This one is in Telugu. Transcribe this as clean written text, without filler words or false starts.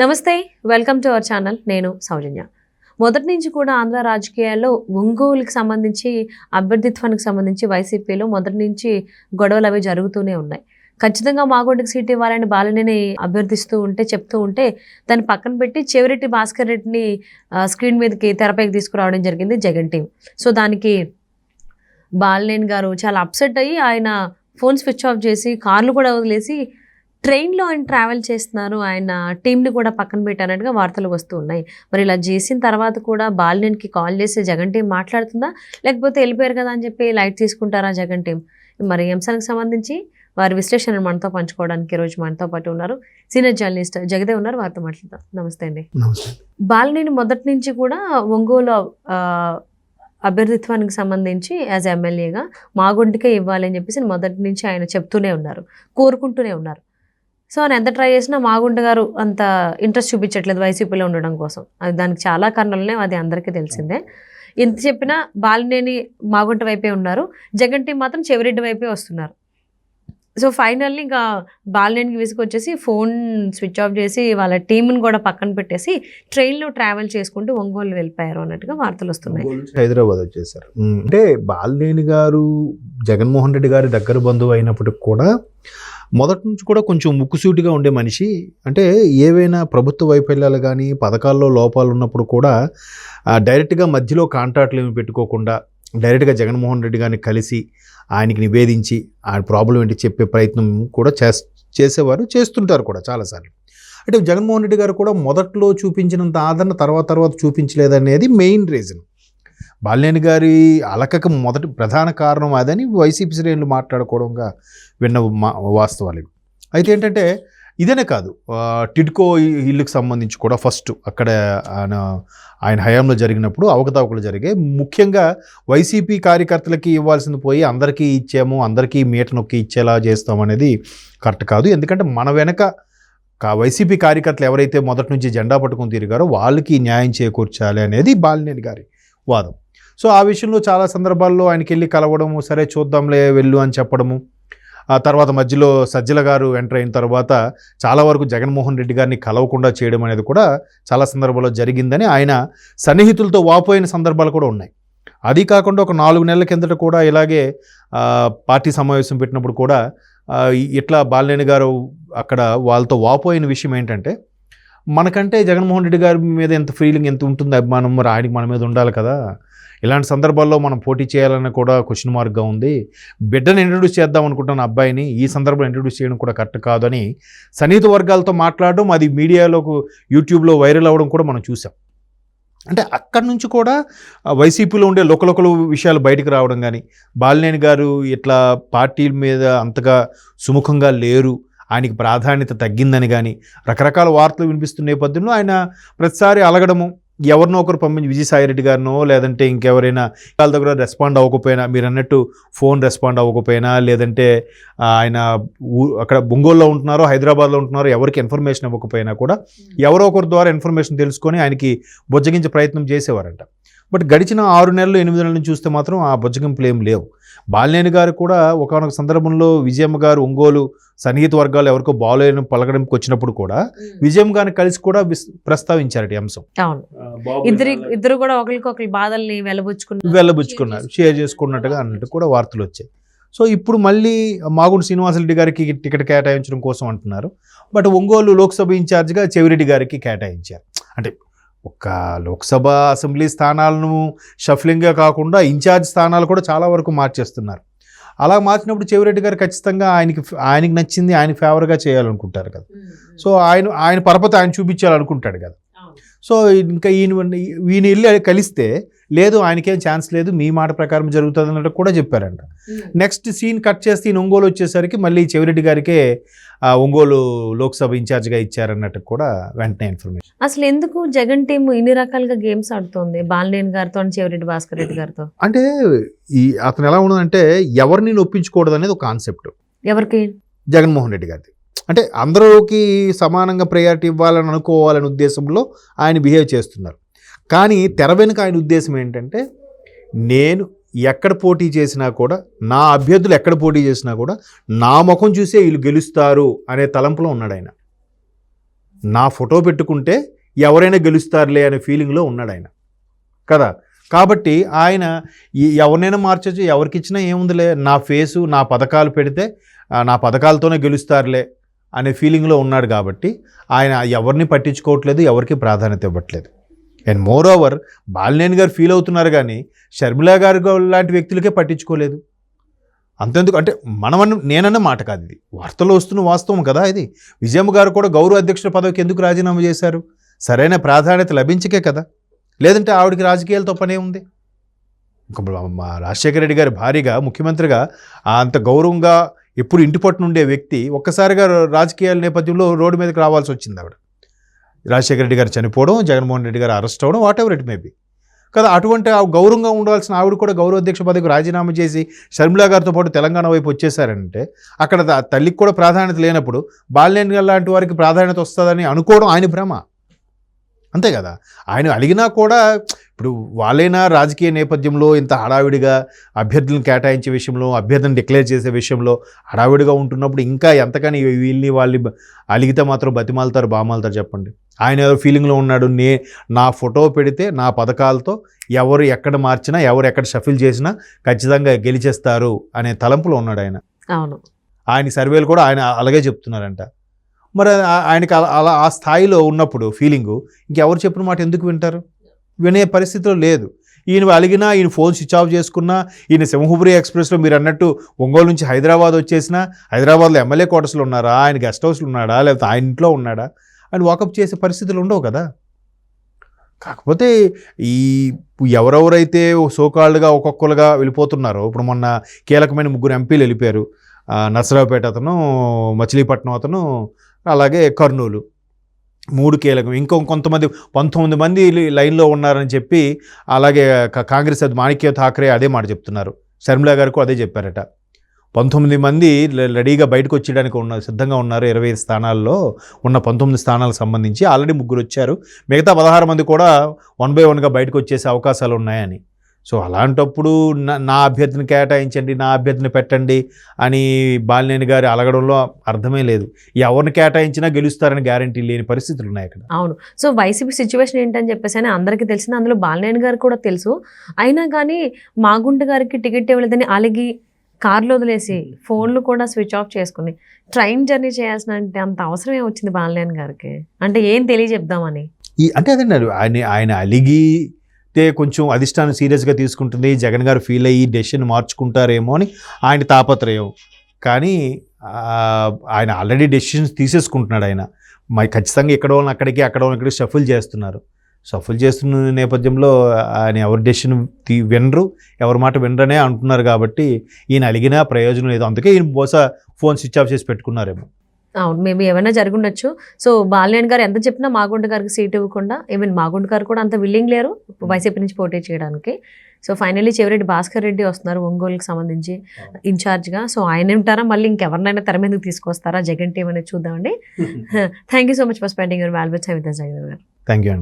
నమస్తే, వెల్కమ్ టు అవర్ ఛానల్. నేను సౌజన్య. మొదటి నుంచి కూడా ఆంధ్ర రాజకీయాల్లో ఒంగోలుకి సంబంధించి అభ్యర్థిత్వానికి సంబంధించి వైసీపీలో మొదటి నుంచి గొడవలు అవి జరుగుతూనే ఉన్నాయి. ఖచ్చితంగా మాగొండకి సీట్ ఇవ్వాలని బాలినేని అభ్యర్థిస్తూ ఉంటే చెప్తూ ఉంటే దాన్ని పక్కన పెట్టి చెవిరెడ్డి భాస్కర్ రెడ్డిని స్క్రీన్ మీదకి తెరపైకి తీసుకురావడం జరిగింది జగన్ టీం. సో దానికి బాలినేని గారు చాలా అప్సెట్ అయ్యి ఆయన ఫోన్ స్విచ్ ఆఫ్ చేసి కార్లు కూడా వదిలేసి ట్రైన్లో ఆయన ట్రావెల్ చేస్తున్నారు, ఆయన టీంని కూడా పక్కన పెట్టారన్నట్టుగా వార్తలు వస్తూ ఉన్నాయి. మరి ఇలా చేసిన తర్వాత కూడా బాలినేనికి కాల్ చేసి జగన్ టీం మాట్లాడుతుందా, లేకపోతే వెళ్ళిపోయారు కదా అని చెప్పి లైట్ తీసుకుంటారా జగన్ టీం? మరి ఈ అంశానికి సంబంధించి వారి విశ్లేషణ మనతో పంచుకోవడానికి ఈరోజు మనతో పాటు ఉన్నారు సీనియర్ జర్నలిస్ట్ జగదేవ్ ఉన్నారు. వారితో మాట్లాడతాం. నమస్తే అండి. బాలినేని మొదటి నుంచి కూడా ఒంగోలు అభ్యర్థిత్వానికి సంబంధించి యాజ్ ఎమ్మెల్యేగా మాగొండకే ఇవ్వాలని చెప్పేసి మొదటి నుంచి ఆయన చెప్తూనే ఉన్నారు, కోరుకుంటూనే ఉన్నారు. సో ఆయన ఎంత ట్రై చేసినా మాగుంట గారు అంత ఇంట్రెస్ట్ చూపించట్లేదు వైసీపీలో ఉండడం కోసం. అది దానికి చాలా కారణాలనే అది అందరికీ తెలిసిందే. ఎంత చెప్పినా బాలినేని మాగుంట వైపే ఉన్నారు, జగన్ టీం మాత్రం చెవిరెడ్డి వైపే వస్తున్నారు. సో ఫైనల్లీ ఇంకా బాలినేనికి విసుకొచ్చేసి ఫోన్ స్విచ్ ఆఫ్ చేసి వాళ్ళ టీంని కూడా పక్కన పెట్టేసి ట్రైన్లో ట్రావెల్ చేసుకుంటూ ఒంగోలు వెళ్ళిపోయారు అన్నట్టుగా వార్తలు వస్తున్నాయి. హైదరాబాద్ వచ్చేసారు. అంటే బాలినేని గారు జగన్మోహన్ రెడ్డి గారి దగ్గర బంధువు అయినప్పటికి కూడా మొదటి నుంచి కూడా కొంచెం ముక్కుసూటిగా ఉండే మనిషి. అంటే ఏవైనా ప్రభుత్వ వైఫల్యాలు కానీ పథకాల్లో లోపాలు ఉన్నప్పుడు కూడా డైరెక్ట్గా మధ్యలో కాంట్రాక్ట్లు ఏమి పెట్టుకోకుండా డైరెక్ట్గా జగన్మోహన్ రెడ్డి గారిని కలిసి ఆయనకి నివేదించి ఆయన ప్రాబ్లం ఏంటి చెప్పే ప్రయత్నం కూడా చేసేవారు, చేస్తుంటారు కూడా చాలాసార్లు. అంటే జగన్మోహన్ రెడ్డి గారు కూడా మొదట్లో చూపించినంత ఆదరణ తర్వాత చూపించలేదనేది మెయిన్ రీజన్. బాలినేని గారి అలకకు మొదటి ప్రధాన కారణం అదని వైసీపీ శ్రేణులు మాట్లాడుకోవడంగా విన్న వాస్తవాలు. అయితే ఏంటంటే ఇదేనే కాదు, టిడ్కో ఇల్లుకి సంబంధించి కూడా ఫస్ట్ అక్కడ ఆయన హయాంలో జరిగినప్పుడు అవకతవకలు జరిగాయి. ముఖ్యంగా వైసీపీ కార్యకర్తలకి ఇవ్వాల్సింది పోయి అందరికీ ఇచ్చాము, అందరికీ మీట నొక్కి ఇచ్చేలా చేస్తామనేది కరెక్ట్ కాదు. ఎందుకంటే మన వెనక వైసీపీ కార్యకర్తలు ఎవరైతే మొదటి నుంచి జెండా పట్టుకుని తిరిగారో వాళ్ళకి న్యాయం చేకూర్చాలి అనేది బాలినేని గారి వాదం. సో ఆ విషయంలో చాలా సందర్భాల్లో ఆయనకి వెళ్ళి కలవడము, సరే చూద్దాంలే వెళ్ళు అని చెప్పడము. ఆ తర్వాత మధ్యలో సజ్జల గారు ఎంటర్ అయిన తర్వాత చాలా వరకు జగన్మోహన్ రెడ్డి గారిని కలవకుండా చేయడం అనేది కూడా చాలా సందర్భాల్లో జరిగిందని ఆయన సన్నిహితులతో వాపోయిన సందర్భాలు కూడా ఉన్నాయి. అది కాకుండా ఒక 4 నెలల కిందట కూడా ఇలాగే పార్టీ సమావేశం పెట్టినప్పుడు కూడా ఇట్లా బాలినేని గారు అక్కడ వాళ్ళతో వాపోయిన విషయం ఏంటంటే, మనకంటే జగన్మోహన్ రెడ్డి గారి మీద ఎంత ఫీలింగ్ ఎంత ఉంటుంది, అభిమానం, మరి ఆయనకి మన మీద ఉండాలి కదా, ఇలాంటి సందర్భాల్లో మనం పోటీ చేయాలని కూడా క్వశ్చన్ మార్క్గా ఉంది, బిడ్డను ఇంట్రడ్యూస్ చేద్దాం అనుకుంటున్న అబ్బాయిని ఈ సందర్భంలో ఇంట్రడ్యూస్ చేయడం కూడా కరెక్ట్ కాదని సన్నిహిత వర్గాలతో మాట్లాడడం, అది మీడియాలోకి యూట్యూబ్లో వైరల్ అవ్వడం కూడా మనం చూసాం. అంటే అక్కడి నుంచి కూడా వైసీపీలో ఉండే లోకలోకలు విషయాలు బయటకు రావడం కానీ, బాలినేని గారు ఇట్లా పార్టీల మీద అంతగా సుముఖంగా లేరు, ఆయనకి ప్రాధాన్యత తగ్గిందని కానీ రకరకాల వార్తలు వినిపిస్తున్న నేపథ్యంలో ఆయన ప్రతిసారి అలగడము, ఎవరినో ఒకరు పంపించి విజయసాయిరెడ్డి గారినో లేదంటే ఇంకెవరైనా వాళ్ళ దగ్గర రెస్పాండ్ అవ్వకపోయినా, మీరు అన్నట్టు ఫోన్ రెస్పాండ్ అవ్వకపోయినా, లేదంటే ఆయన అక్కడ ఒంగోలులో ఉంటున్నారో హైదరాబాద్లో ఉంటున్నారో ఎవరికి ఇన్ఫర్మేషన్ ఇవ్వకపోయినా కూడా ఎవరో ఒకరి ద్వారా ఇన్ఫర్మేషన్ తెలుసుకొని ఆయనకి బుజ్జగించే ప్రయత్నం చేసేవారంట. బట్ గడిచిన 6 నెలలు 8 నెలల నుంచి చూస్తే మాత్రం ఆ బుజ్జగింపులు ఏం లేవు. బాలినేని గారు కూడా ఒకానొక సందర్భంలో విజయమ్మ గారు ఒంగోలు సన్నిహిత వర్గాలు ఎవరికో బాలేని పలకడానికి వచ్చినప్పుడు కూడా విజయమ్మ గారిని కలిసి కూడా ప్రస్తావించారట అంశం. ఇద్దరు కూడా ఒకరికొకరి బాధల్ని వెళ్ళబుచ్చుకున్నారు, షేర్ చేసుకున్నట్టుగా అన్నట్టు కూడా వార్తలు వచ్చాయి. సో ఇప్పుడు మళ్ళీ మాగుంట శ్రీనివాసరెడ్డి గారికి టికెట్ కేటాయించడం కోసం అంటున్నారు. బట్ ఒంగోలు లోక్సభ ఇన్ఛార్జిగా చెవిరెడ్డి గారికి కేటాయించారు. అంటే ఒక లోక్సభ అసెంబ్లీ స్థానాలను షఫ్లింగ్గా కాకుండా ఇన్ఛార్జ్ స్థానాలు కూడా చాలా వరకు మార్చేస్తున్నారు. అలా మార్చినప్పుడు చెవిరెడ్డి గారు ఖచ్చితంగా ఆయనకి నచ్చింది ఆయన ఫేవర్గా చేయాలనుకుంటారు కదా. సో ఆయన పరపతి ఆయన చూపించాలనుకుంటాడు కదా. సో ఇంకా ఈయన వెళ్ళి కలిస్తే లేదు, ఆయనకేం ఛాన్స్ లేదు, మీ మాట ప్రకారం జరుగుతుంది అన్నట్టు కూడా చెప్పారంట. నెక్స్ట్ సీన్ కట్ చేస్తే ఈయన ఒంగోలు వచ్చేసరికి మళ్ళీ చెవిరెడ్డి గారికే ఒంగోలు లోక్సభ ఇన్ఛార్జ్గా ఇచ్చారన్నట్టు కూడా వెంటనే ఇన్ఫర్మేషన్. అసలు ఎందుకు జగన్ టీం ఇన్ని రకాలుగా గేమ్స్ ఆడుతోంది బాలినేని గారితో, చెవిరెడ్డి భాస్కర్ రెడ్డి గారితో? అంటే అతను ఎలా ఉన్నదంటే ఎవరిని ఒప్పించకూడదు అనేది ఒక కాన్సెప్ట్. ఎవరికి? జగన్మోహన్ రెడ్డి గారిది. అంటే అందరికీ సమానంగా ప్రయారిటీ ఇవ్వాలని అనుకోవాలనే ఉద్దేశంలో ఆయన బిహేవ్ చేస్తున్నారు. కానీ తెర వెనుక ఆయన ఉద్దేశం ఏంటంటే, నేను ఎక్కడ పోటీ చేసినా కూడా, నా అభ్యర్థులు ఎక్కడ పోటీ చేసినా కూడా నా ముఖం చూసే వీళ్ళు గెలుస్తారు అనే తలంపులో ఉన్నాడు ఆయన. నా ఫోటో పెట్టుకుంటే ఎవరైనా గెలుస్తారులే అనే ఫీలింగ్లో ఉన్నాడు ఆయన కదా. కాబట్టి ఆయన ఎవరినైనా మార్చొచ్చు, ఎవరికి ఇచ్చినా ఏముందిలే, నా ఫేసు నా పథకాలు పెడితే నా పథకాలతోనే గెలుస్తారులే అనే ఫీలింగ్లో ఉన్నాడు. కాబట్టి ఆయన ఎవరిని పట్టించుకోవట్లేదు, ఎవరికి ప్రాధాన్యత ఇవ్వట్లేదు. అండ్ మోర్ ఓవర్ బాలినేని గారు ఫీల్ అవుతున్నారు కానీ షర్మిలా గారు లాంటి వ్యక్తులకే పట్టించుకోలేదు. అంతెందుకు అంటే నేనన్న మాట కాదు, ఇది వార్తల్లో వస్తున్న వాస్తవం కదా. ఇది విజయమ్మ గారు కూడా గౌరవ అధ్యక్షుల పదవికి ఎందుకు రాజీనామా చేశారు? సరైన ప్రాధాన్యత లభించకే కదా. లేదంటే ఆవిడకి రాజకీయాలతో పనే ఉంది. మా రాజశేఖర రెడ్డి గారి భారీగా ముఖ్యమంత్రిగా అంత గౌరవంగా ఎప్పుడు ఇంటి పట్టున ఉండే వ్యక్తి ఒక్కసారిగా రాజకీయాల నేపథ్యంలో రోడ్డు మీదకి రావాల్సి వచ్చింది ఆవిడ. రాజశేఖర రెడ్డి గారు చనిపోవడం, జగన్మోహన్ రెడ్డి గారు అరెస్ట్ అవ్వడం, what ever it may be కదా. అటువంటి గౌరవంగా ఉండాల్సిన ఆవిడ కూడా గౌరవ అధ్యక్ష పదవికి రాజీనామా చేసి షర్మిలా గారితో పాటు తెలంగాణ వైపు వచ్చేసారంటే అక్కడ తల్లికి కూడా ప్రాధాన్యత లేనప్పుడు బాలినేని గారు లాంటి వారికి ప్రాధాన్యత వస్తుందని అనుకోవడం ఆయన భ్రమ, అంతే కదా. ఆయన అడిగినా కూడా ఇప్పుడు వాళ్ళైనా రాజకీయ నేపథ్యంలో ఇంత హడావిడిగా అభ్యర్థులను కేటాయించే విషయంలో, అభ్యర్థులను డిక్లేర్ చేసే విషయంలో హడావిడిగా ఉంటున్నప్పుడు ఇంకా ఎంతకని వాళ్ళు అలిగితే మాత్రం బతిమాలుతారు, బామాలుతారు చెప్పండి. ఆయన ఏదో ఫీలింగ్లో ఉన్నాడు, నా ఫోటో పెడితే నా పథకాలతో ఎవరు ఎక్కడ మార్చినా, ఎవరు ఎక్కడ షఫిల్ చేసినా ఖచ్చితంగా గెలిచేస్తారు అనే తలంపులో ఉన్నాడు ఆయన. అవును, ఆయన సర్వేలు కూడా ఆయన అలాగే చెప్తున్నారంట. మరి ఆయనకి అలా ఆ స్థాయిలో ఉన్నప్పుడు ఫీలింగు ఇంకెవరు చెప్పిన మాట ఎందుకు వింటారు? వినే పరిస్థితిలో లేదు. ఈయన అలిగినా, ఈయన ఫోన్ స్విచ్ ఆఫ్ చేసుకున్నా, ఈయన సింహపురి ఎక్స్ప్రెస్లో మీరు అన్నట్టు ఒంగోలు నుంచి హైదరాబాద్ వచ్చేసినా, హైదరాబాద్లో ఎమ్మెల్యే క్వార్టర్స్లో ఉన్నారా, ఆయన గెస్ట్ హౌస్లో ఉన్నాడా, లేకపోతే ఆయన ఇంట్లో ఉన్నాడా అని వాకప్ చేసే పరిస్థితులు ఉండవు కదా. కాకపోతే ఈ ఎవరెవరైతే సోకాళ్ళుగా ఒక్కొక్కరుగా వెళ్ళిపోతున్నారో, ఇప్పుడు మొన్న కీలకమైన 3 ఎంపీలు వెళ్ళిపోయారు. నర్సరావుపేట అతను, మచిలీపట్నం అతను, అలాగే కర్నూలు, 3 కీలకం. కొంతమంది 19 మంది లైన్లో ఉన్నారని చెప్పి, అలాగే కాంగ్రెస్ మాణిక్య ఠాక్రే అదే మాట చెప్తున్నారు. షర్మిలా గారికి అదే చెప్పారట. 19 మంది రెడీగా బయటకు వచ్చేయడానికి సిద్ధంగా ఉన్నారు. 25 స్థానాల్లో ఉన్న 19 స్థానాలకు సంబంధించి ఆల్రెడీ 3 వచ్చారు. మిగతా 16 మంది కూడా 1 by 1గా బయటకు వచ్చేసే అవకాశాలు ఉన్నాయని. సో అలాంటప్పుడు నా అభ్యర్థిని కేటాయించండి, నా అభ్యర్థిని పెట్టండి అని బాలినేని గారి అలగడంలో అర్థమే లేదు. ఎవరిని కేటాయించినా గెలుస్తారని గ్యారంటీ లేని పరిస్థితులు ఉన్నాయి అక్కడ. అవును. సో వైసీపీ సిచ్యువేషన్ ఏంటని చెప్పేసి అని అందరికీ తెలిసింది, అందులో బాలినేని గారు కూడా తెలుసు. అయినా కానీ మాగుంట గారికి టికెట్ ఇవ్వలేదని అలిగి కార్లో వదిలేసి ఫోన్లు కూడా స్విచ్ ఆఫ్ చేసుకుని ట్రైన్ జర్నీ చేయాల్సిన అంత అవసరం ఏమొచ్చింది బాలినేని గారికి? అంటే ఏం తెలియజెప్దామని అంటే అదే ఆయన అలిగి కొంచెం అధిష్టానం సీరియస్గా తీసుకుంటుంది, జగన్ గారు ఫీల్ అయ్యి డెసిషన్ మార్చుకుంటారేమో అని ఆయన తాపత్రయం. కానీ ఆయన ఆల్రెడీ డెసిషన్స్ తీసేసుకుంటున్నాడు. ఆయన మరి ఖచ్చితంగా ఎక్కడ వాళ్ళని అక్కడికి, అక్కడ వాళ్ళని ఇక్కడికి షఫుల్ చేస్తున్నారు. షఫుల్ చేస్తున్న నేపథ్యంలో ఆయన ఎవరి డెసిషన్ వినరు, ఎవరి మాట వినరనే అంటున్నారు. కాబట్టి ఈయన అలిగినా ప్రయోజనం లేదు. అందుకే ఈయన బహుశా ఫోన్ స్విచ్ ఆఫ్ చేసి పెట్టుకున్నారేమో. అవును, మేబీ ఏమైనా జరుగుండొచ్చు. సో బాలినేని గారు ఎంత చెప్పినా మాగుంట గారికి సీట్ ఇవ్వకుండా, ఈవెన్ మాగుంట గారు కూడా అంత విల్లింగ్ లేరు వైసీపీ నుంచి పోటీ చేయడానికి. సో ఫైనల్లీ చెవిరెడ్డి భాస్కర్ రెడ్డి వస్తున్నారు ఒంగోలుకి సంబంధించి ఇన్ఛార్జ్గా. సో ఆయన ఉంటారా, మళ్ళీ ఇంకెవరినైనా తెర మీదకి తీసుకొస్తారా జగన్ టీం అనేది చూద్దామండి. Thank you so much for spending your valuable time with us, Jagan గారు. థ్యాంక్ యూ అండి.